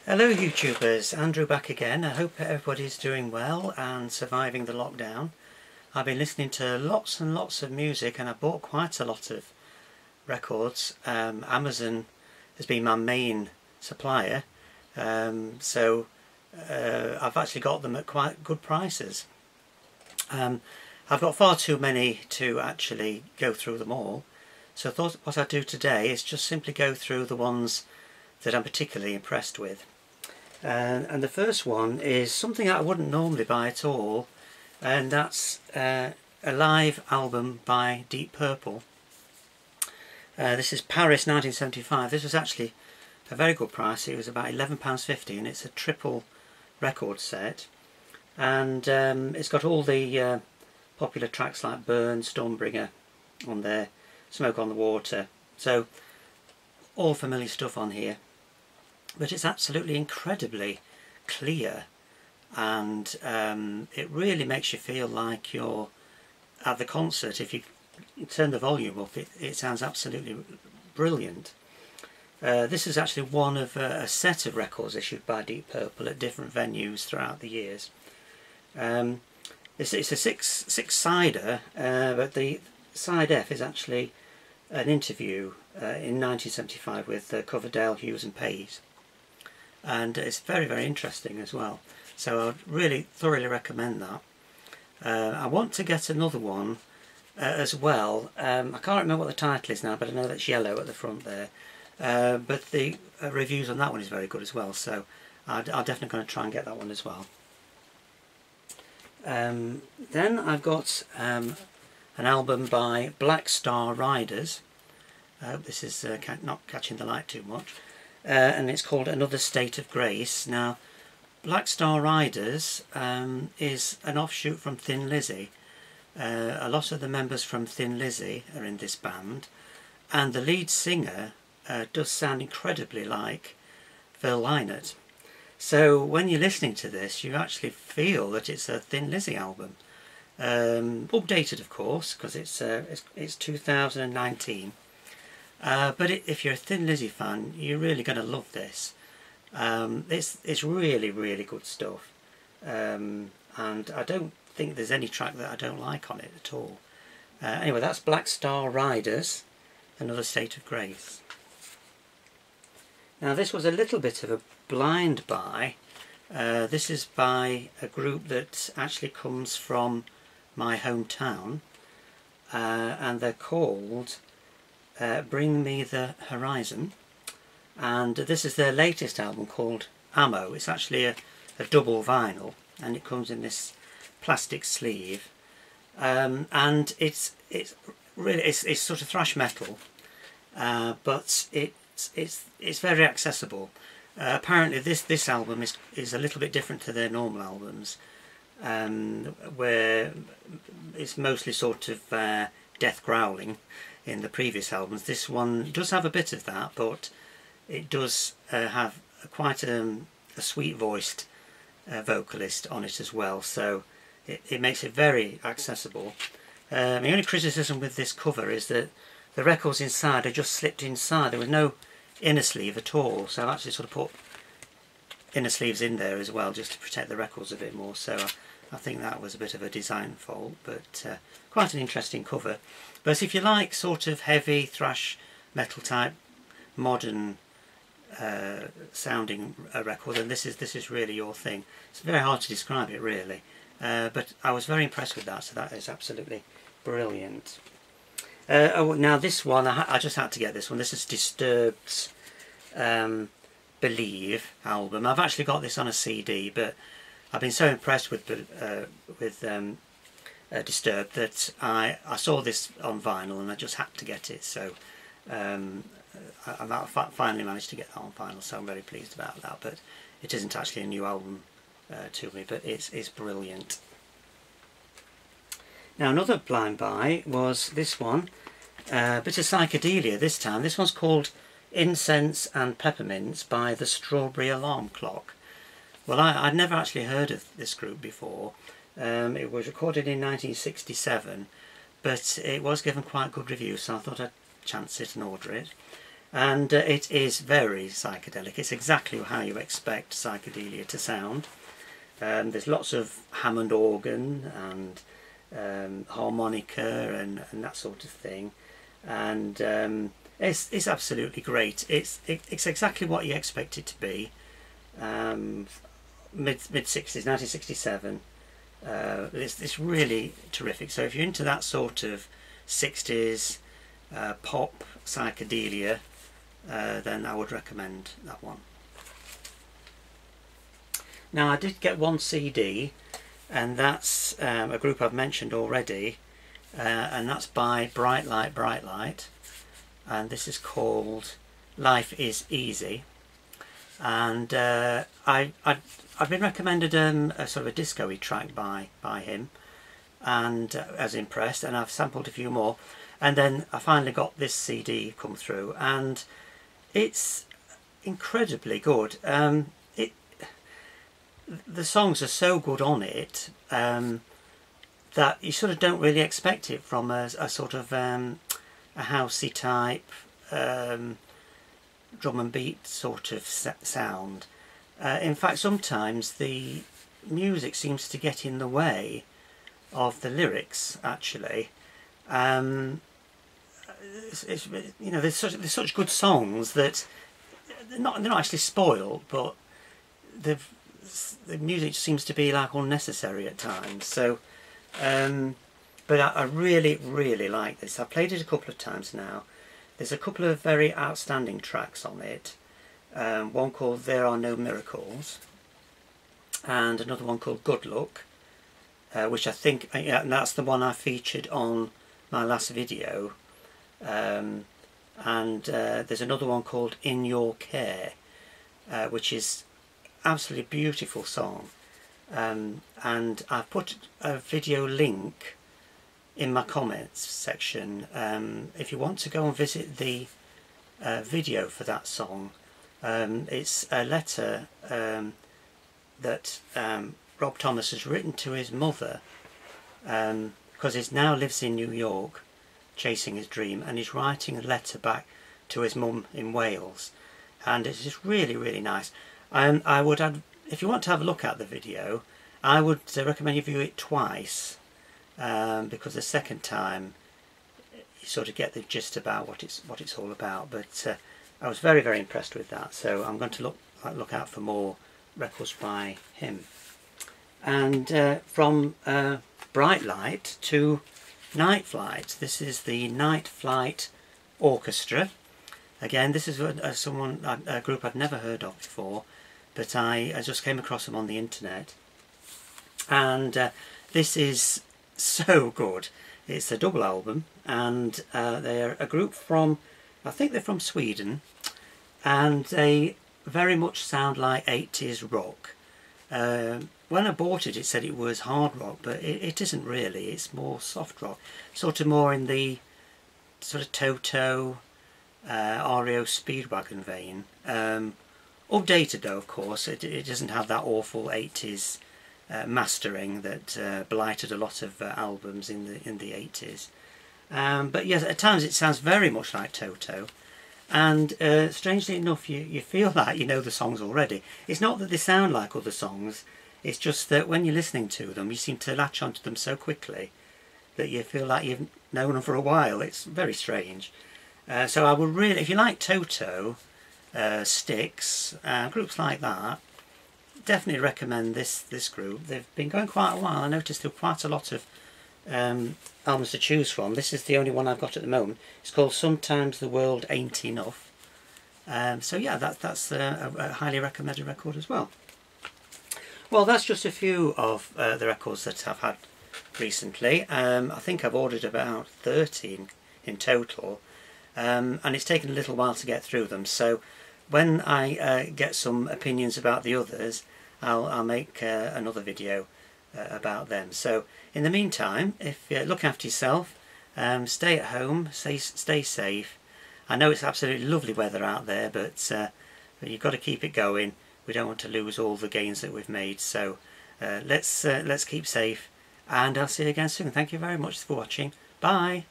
Hello YouTubers, Andrew back again. I hope everybody's doing well and surviving the lockdown. I've been listening to lots and lots of music and I bought quite a lot of records. Amazon has been my main supplier, so I've actually got them at quite good prices. I've got far too many to actually go through them all, so I thought what I'd do today is just simply go through the ones that I'm particularly impressed with. And the first one is something that I wouldn't normally buy at all, and that's a live album by Deep Purple. This is Paris 1975. This was actually a very good price. It was about £11.50 and it's a triple record set, and it's got all the popular tracks like Burn, Stormbringer on there, Smoke on the Water, so all familiar stuff on here. But it's absolutely incredibly clear, and it really makes you feel like you're at the concert. If you turn the volume up, it sounds absolutely brilliant. This is actually one of a set of records issued by Deep Purple at different venues throughout the years. It's a six-sider, but the side F is actually an interview in 1975 with Coverdale, Hughes and Page. And it's very, very interesting as well, so I'd really thoroughly recommend that. I want to get another one as well. I can't remember what the title is now, but I know that's yellow at the front there, but the reviews on that one is very good as well, so I'm definitely going to try and get that one as well. Then I've got an album by Black Star Riders. I hope this is not catching the light too much. And it's called Another State of Grace. Now, Black Star Riders is an offshoot from Thin Lizzy. A lot of the members from Thin Lizzy are in this band, and the lead singer does sound incredibly like Phil Lynott. So when you're listening to this, you actually feel that it's a Thin Lizzy album. Updated, of course, because it's 2019. But if you're a Thin Lizzy fan, you're really going to love this. It's really, really good stuff, and I don't think there's any track that I don't like on it at all. Anyway, that's Black Star Riders, Another State of Grace. Now this was a little bit of a blind buy. This is by a group that actually comes from my hometown, and they're called Bring Me the Horizon, and this is their latest album called Ammo. It's actually a double vinyl, and it comes in this plastic sleeve, and it's sort of thrash metal, but it's very accessible. Apparently this album is a little bit different to their normal albums, where it's mostly sort of death growling in the previous albums. This one does have a bit of that, but it does have quite a sweet voiced vocalist on it as well, so it makes it very accessible. The only criticism with this cover is that the records inside are just slipped inside. There was no inner sleeve at all, so I've actually sort of put inner sleeves in there as well just to protect the records a bit more, so I think that was a bit of a design fault, but quite an interesting cover. But if you like sort of heavy thrash metal type modern sounding record, then this is really your thing. It's very hard to describe it really, but I was very impressed with that, so that is absolutely brilliant. Now this one, I just had to get this one. This is Disturbed's Believe album. I've actually got this on a CD, but I've been so impressed with Disturbed that I saw this on vinyl and I just had to get it, so I finally managed to get that on vinyl, so I'm very pleased about that. But it isn't actually a new album to me, but it's brilliant. Now another blind buy was this one, a bit of psychedelia this time. This one's called Incense and Peppermints by the Strawberry Alarm Clock. Well, I'd never actually heard of this group before. It was recorded in 1967, but it was given quite good reviews, so I thought I'd chance it and order it. and it is very psychedelic. It's exactly how you expect psychedelia to sound. There's lots of Hammond organ and harmonica and that sort of thing, and it's absolutely great. It's exactly what you expect it to be. Mid-60s, 1967. It's really terrific. So if you're into that sort of 60s pop psychedelia, then I would recommend that one. Now I did get one CD, and that's a group I've mentioned already, and that's by Bright Light, and this is called Life is Easy. And I've been recommended a sort of a disco-y track by him, and I was impressed, and I've sampled a few more, and then I finally got this CD come through, and it's incredibly good. The songs are so good on it that you sort of don't really expect it from a sort of a housey type drum and beat sort of sound. In fact, sometimes the music seems to get in the way of the lyrics, actually. You know, there's such good songs that they're not actually spoiled, but the music seems to be like unnecessary at times. So, but I really like this. I've played it a couple of times now. There's a couple of very outstanding tracks on it. One called There Are No Miracles, and another one called Good Luck, which I think, yeah, and that's the one I featured on my last video. And there's another one called In Your Care, which is absolutely beautiful song, and I've put a video link in my comments section if you want to go and visit the video for that song. It's a letter that Rob Thomas has written to his mother, because he now lives in New York chasing his dream, and he's writing a letter back to his mum in Wales, and it's just really nice. I would add, if you want to have a look at the video, I would recommend you view it twice, because the second time you sort of get the gist about what it's all about. But I was very impressed with that, so I'm going to look out for more records by him. And from Bright Light to Nightflights, this is the Nightflight Orchestra. Again, this is a group I'd never heard of before, but I just came across them on the internet, and this is so good. It's a double album, and they're a group from, I think they're from Sweden, and they very much sound like 80s rock. When I bought it, it said it was hard rock, but it isn't really. It's more soft rock, sort of more in the sort of Toto, REO Speedwagon vein. Updated though, of course. It doesn't have that awful 80s mastering that blighted a lot of albums in the 80s. But yes, at times it sounds very much like Toto, and strangely enough, you feel like you know the songs already. It's not that they sound like other songs, it's just that when you're listening to them, you seem to latch onto them so quickly that you feel like you've known them for a while. It's very strange. So I would really, if you like Toto, Styx, groups like that, definitely recommend this group. They've been going quite a while. I noticed there are quite a lot of albums to choose from. This is the only one I've got at the moment. It's called Sometimes the World Ain't Enough. So yeah, that's a highly recommended record as well. Well, that's just a few of the records that I've had recently. I think I've ordered about 13 in total, and it's taken a little while to get through them. So when I get some opinions about the others, I'll make another video about them. So in the meantime, if you look after yourself, stay at home, stay safe. I know it's absolutely lovely weather out there, but you've got to keep it going. We don't want to lose all the gains that we've made. So let's keep safe, and I'll see you again soon. Thank you very much for watching. Bye.